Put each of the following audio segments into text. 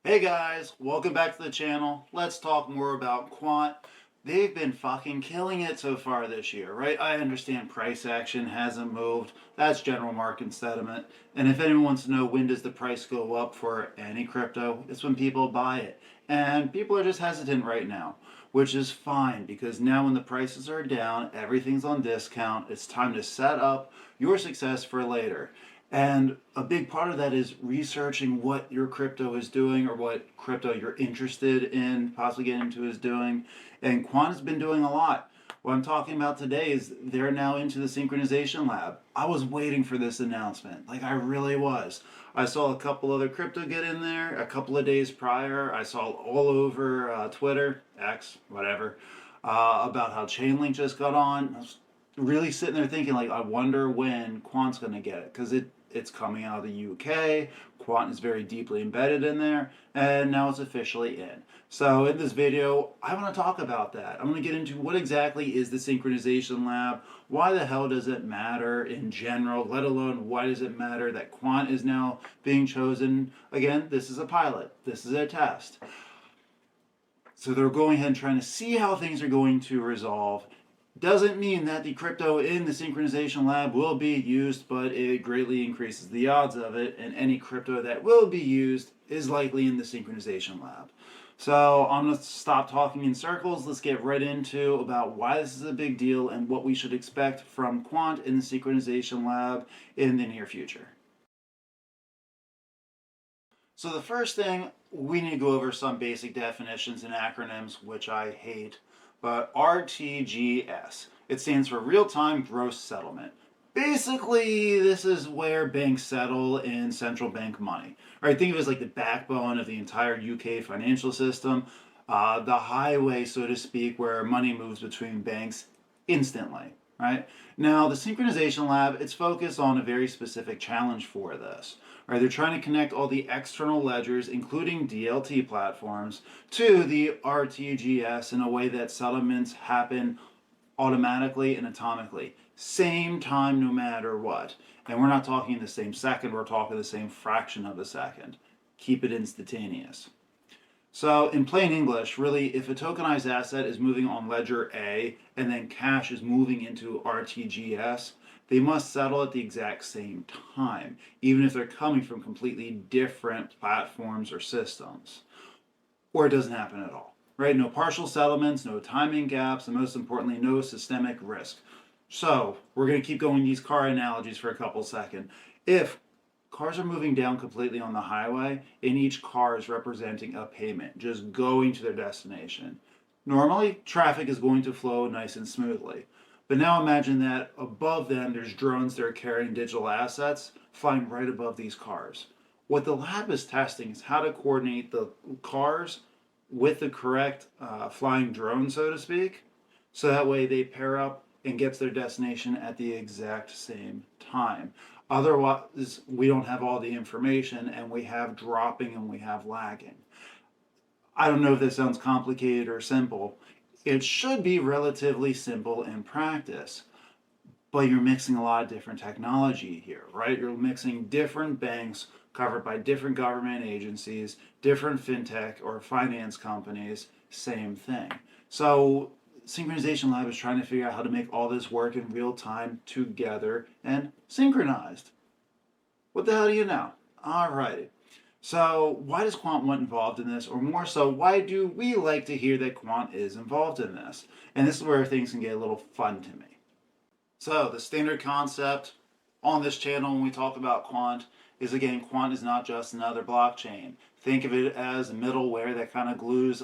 Hey guys, welcome back to the channel. Let's talk more about Quant. They've been fucking killing it so far this year, right? I understand price action hasn't moved. That's general market sentiment. And if anyone wants to know when does the price go up for any crypto, it's when people buy it. And people are just hesitant right now, which is fine because now when the prices are down, everything's on discount. It's time to set up your success for later. And a big part of that is researching what your crypto is doing or what crypto you're interested in possibly getting into is doing. And Quant has been doing a lot. What I'm talking about today is they're now into the synchronization lab. I was waiting for this announcement. Like, I really was. I saw a couple other crypto get in there a couple of days prior. I saw all over Twitter, X, whatever, about how Chainlink just got on. I was really sitting there thinking, like, I wonder when Quant's going to get it because it's coming out of the UK. Quant is very deeply embedded in there, and now it's officially in. So in this video, I want to talk about that. I'm going to get into what exactly is the synchronization lab, why the hell does it matter in general, let alone why does it matter that Quant is now being chosen. Again, this is a pilot, this is a test. So they're going ahead and trying to see how things are going to resolve. Doesn't mean that the crypto in the synchronization lab will be used, but it greatly increases the odds of it, and any crypto that will be used is likely in the synchronization lab. So I'm going to stop talking in circles. Let's get right into about why this is a big deal and what we should expect from Quant in the synchronization lab in the near future. So the first thing, we need to go over some basic definitions and acronyms, which I hate. But RTGS, it stands for Real-Time Gross Settlement. Basically, this is where banks settle in central bank money. Right? Think of it as like the backbone of the entire UK financial system, the highway, so to speak, where money moves between banks instantly. Right? Now, the Synchronization Lab, it's focused on a very specific challenge for this. Right, they're trying to connect all the external ledgers, including DLT platforms, to the RTGS in a way that settlements happen automatically and atomically. Same time, no matter what. And we're not talking the same second, we're talking the same fraction of a second. Keep it instantaneous. So in plain English, really, if a tokenized asset is moving on ledger A and then cash is moving into RTGS, they must settle at the exact same time, even if they're coming from completely different platforms or systems. Or it doesn't happen at all, right? No partial settlements, no timing gaps, and most importantly, no systemic risk. So we're going to keep going these car analogies for a couple seconds. If cars are moving down completely on the highway, and each car is representing a payment, just going to their destination. Normally, traffic is going to flow nice and smoothly. But now imagine that above them, there's drones that are carrying digital assets flying right above these cars. What the lab is testing is how to coordinate the cars with the correct flying drone, so to speak, so that way they pair up and get to their destination at the exact same time. Otherwise, we don't have all the information and we have dropping and we have lagging. I don't know if this sounds complicated or simple. It should be relatively simple in practice, but you're mixing a lot of different technology here, right? You're mixing different banks covered by different government agencies, different fintech or finance companies, same thing. So Synchronization Lab is trying to figure out how to make all this work in real time together and synchronized. What the hell do you know? Alrighty. So why does Quant want involved in this? Or more so, why do we like to hear that Quant is involved in this? And this is where things can get a little fun to me. So the standard concept on this channel when we talk about Quant is, again, Quant is not just another blockchain. Think of it as a middleware that kind of glues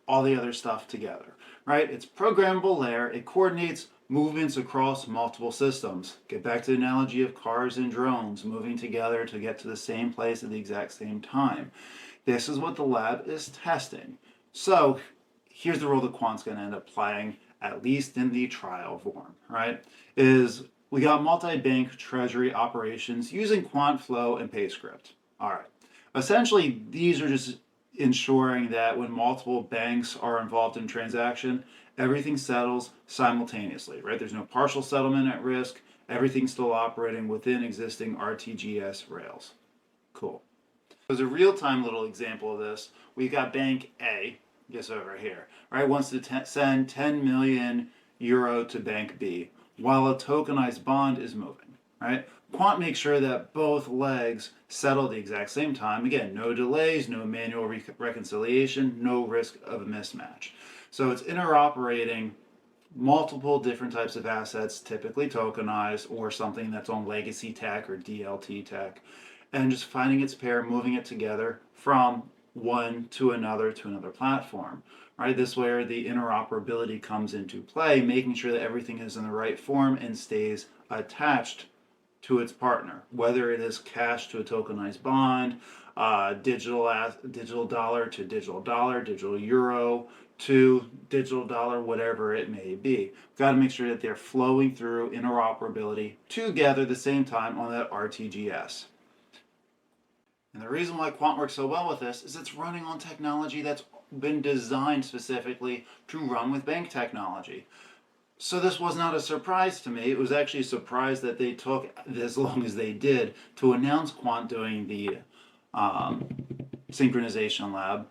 all the other stuff together, right? It's programmable layer. It coordinates movements across multiple systems. Get back to the analogy of cars and drones moving together to get to the same place at the exact same time. This is what the lab is testing. So here's the role that Quant's going to end up playing, at least in the trial form, right? Is we got multi-bank treasury operations using Quant Flow and PayScript. All right. Essentially, these are just ensuring that when multiple banks are involved in transaction, everything settles simultaneously, right? There's no partial settlement at risk. Everything's still operating within existing RTGS rails. Cool. So as a real-time little example of this, we've got Bank A, just over here, right? Wants to send 10 million euro to Bank B while a tokenized bond is moving, right? Quant makes sure that both legs settle at the exact same time. Again, no delays, no manual reconciliation, no risk of a mismatch. So it's interoperating multiple different types of assets, typically tokenized or something that's on legacy tech or DLT tech, and just finding its pair, moving it together from one to another platform. Right, this is where the interoperability comes into play, making sure that everything is in the right form and stays attached to its partner, whether it is cash to a tokenized bond, digital dollar to digital dollar, digital euro to digital dollar, whatever it may be. We've got to make sure that they're flowing through interoperability together at the same time on that RTGS. And the reason why Quant works so well with this is it's running on technology that's been designed specifically to run with bank technology. So this was not a surprise to me. It was actually a surprise that they took as long as they did to announce Quant doing the synchronization lab,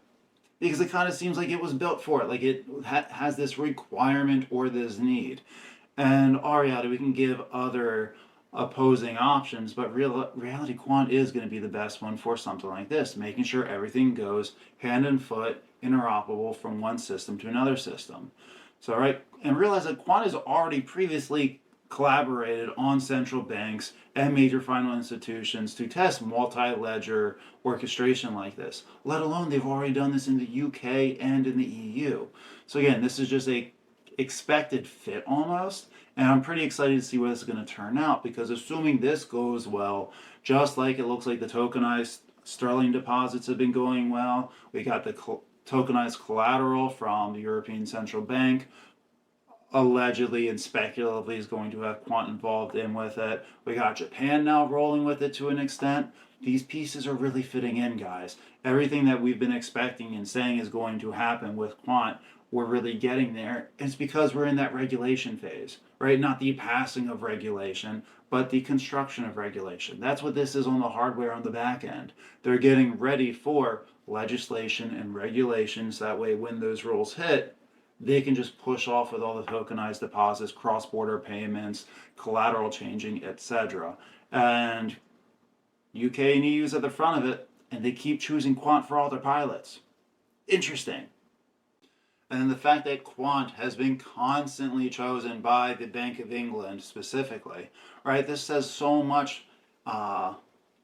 because it kind of seems like it was built for it, like it has this requirement or this need. And Ariada, we can give other opposing options, but reality Quant is going to be the best one for something like this, making sure everything goes hand and foot, interoperable from one system to another system. So, right, and realize that Quant has already previously collaborated on central banks and major financial institutions to test multi-ledger orchestration like this, let alone they've already done this in the UK and in the EU. So again, this is just a expected fit almost, and I'm pretty excited to see where this is going to turn out, because assuming this goes well, just like it looks like the tokenized sterling deposits have been going well, we got the tokenized collateral from the European Central Bank, allegedly and speculatively is going to have Quant involved in with it. We got Japan now rolling with it to an extent. These pieces are really fitting in, guys. Everything that we've been expecting and saying is going to happen with Quant, we're really getting there. It's because we're in that regulation phase, right? Not the passing of regulation, but the construction of regulation. That's what this is on the hardware on the back end. They're getting ready for legislation and regulations. That way, when those rules hit, they can just push off with all the tokenized deposits, cross-border payments, collateral changing, etc. And UK and EU's at the front of it, and they keep choosing Quant for all their pilots. Interesting. And then the fact that Quant has been constantly chosen by the Bank of England specifically, right? This says so much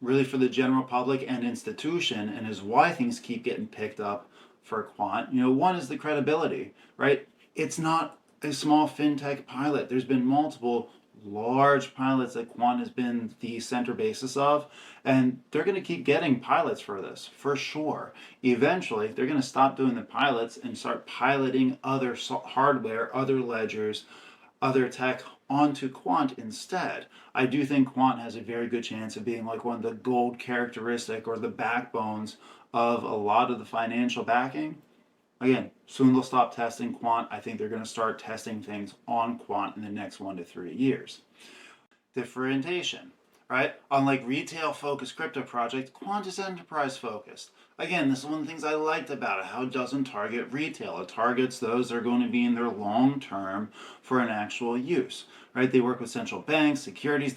really for the general public and institution, and is why things keep getting picked up for Quant. You know, one is the credibility, right? It's not a small fintech pilot. There's been multiple large pilots that Quant has been the center basis of, and they're going to keep getting pilots for this, for sure. Eventually, they're going to stop doing the pilots and start piloting other hardware, other ledgers, other tech onto Quant instead. I do think Quant has a very good chance of being like one of the gold characteristic or the backbones of a lot of the financial backing. Again, soon they'll stop testing Quant. I think they're going to start testing things on Quant in the next 1 to 3 years. Differentiation, right? Unlike retail-focused crypto project, Quant is enterprise-focused. Again, this is one of the things I liked about it, how it doesn't target retail. It targets those that are going to be in there long-term for an actual use, right? They work with central banks, securities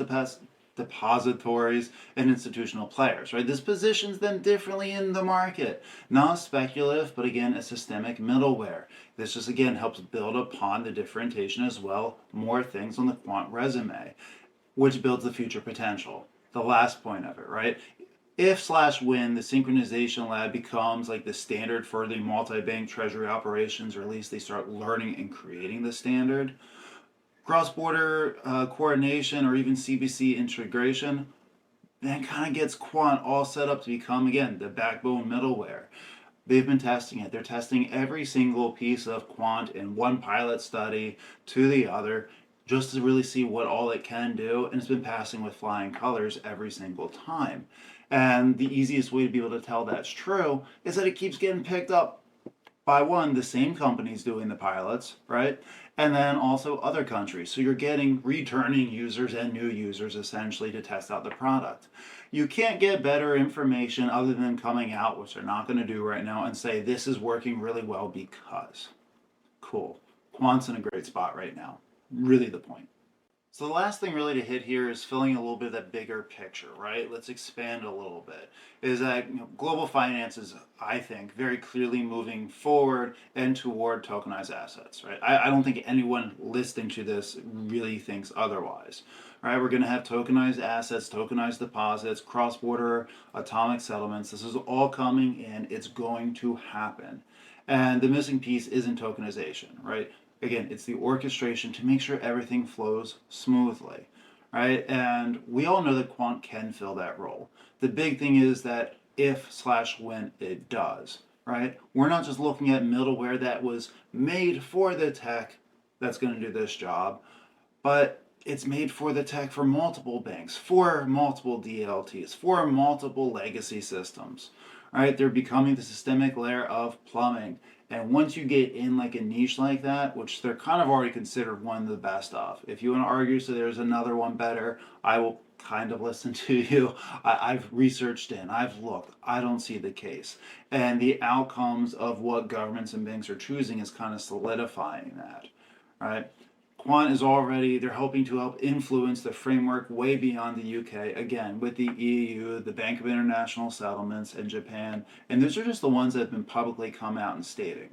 depositories, and institutional players, right? This positions them differently in the market. Not speculative, but again, a systemic middleware. This just, again, helps build upon the differentiation as well, more things on the Quant resume, which builds the future potential. The last point of it, right? If/when the synchronization lab becomes like the standard for the multi-bank treasury operations, or at least they start learning and creating the standard, cross-border coordination, or even CBC integration, that kind of gets Quant all set up to become, again, the backbone middleware. They've been testing it. They're testing every single piece of Quant in one pilot study to the other, just to really see what all it can do, and it's been passing with flying colors every single time. And the easiest way to be able to tell that's true is that it keeps getting picked up by one, the same companies doing the pilots, right? And then also other countries. So you're getting returning users and new users essentially to test out the product. You can't get better information other than coming out, which they're not going to do right now, and say this is working really well because. Cool. Quant's in a great spot right now. Really the point. So the last thing really to hit here is filling a little bit of that bigger picture, right? Let's expand a little bit. Is that global finance is, I think, very clearly moving forward and toward tokenized assets, right? I don't think anyone listening to this really thinks otherwise, right? We're going to have tokenized assets, tokenized deposits, cross-border atomic settlements. This is all coming in. It's going to happen. And the missing piece isn't tokenization, right? Again, it's the orchestration to make sure everything flows smoothly, right? And we all know that Quant can fill that role. The big thing is that if/when it does, right? We're not just looking at middleware that was made for the tech that's going to do this job, but it's made for the tech for multiple banks, for multiple DLTs, for multiple legacy systems, right? They're becoming the systemic layer of plumbing. And once you get in like a niche like that, which they're kind of already considered one of the best of, if you want to argue so there's another one better, I will kind of listen to you. I've researched in, I've looked, I don't see the case. And the outcomes of what governments and banks are choosing is kind of solidifying that, right? Quant is already, they're hoping to help influence the framework way beyond the UK, again, with the EU, the Bank of International Settlements, and Japan. And those are just the ones that have been publicly come out and stating.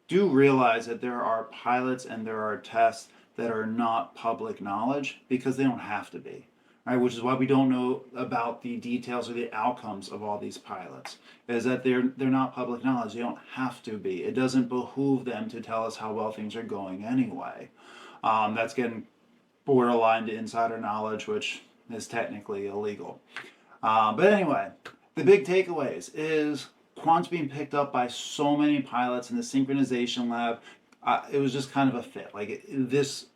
Do realize that there are pilots and there are tests that are not public knowledge because they don't have to be. Right, which is why we don't know about the details or the outcomes of all these pilots. Is that they're not public knowledge. They don't have to be. It doesn't behoove them to tell us how well things are going anyway. That's getting borderline to insider knowledge, which is technically illegal. But anyway, the big takeaways is Quant's being picked up by so many pilots in the synchronization lab. It was just kind of a fit. Like this,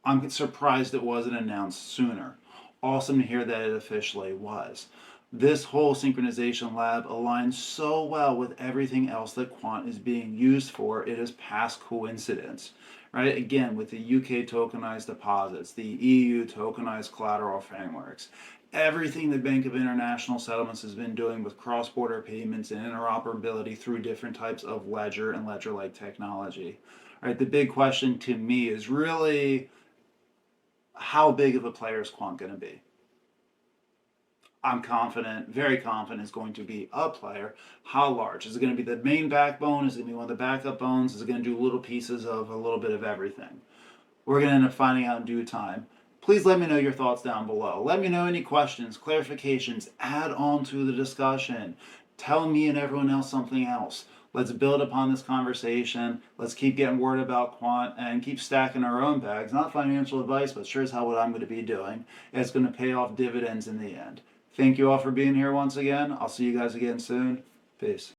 I'm surprised it wasn't announced sooner. Awesome to hear that it officially was. This whole synchronization lab aligns so well with everything else that Quant is being used for. It is past coincidence, right? Again, with the UK tokenized deposits, the EU tokenized collateral frameworks, everything the Bank of International Settlements has been doing with cross-border payments and interoperability through different types of ledger and ledger-like technology. Right? The big question to me is really, how big of a player is Quant going to be? I'm confident, very confident, it's going to be a player. How large? Is it going to be the main backbone? Is it going to be one of the backup bones? Is it going to do little pieces of a little bit of everything? We're going to end up finding out in due time. Please let me know your thoughts down below. Let me know any questions, clarifications, add on to the discussion. Tell me and everyone else something else. Let's build upon this conversation. Let's keep getting word about Quant and keep stacking our own bags. Not financial advice, but sure as hell what I'm going to be doing. It's going to pay off dividends in the end. Thank you all for being here once again. I'll see you guys again soon. Peace.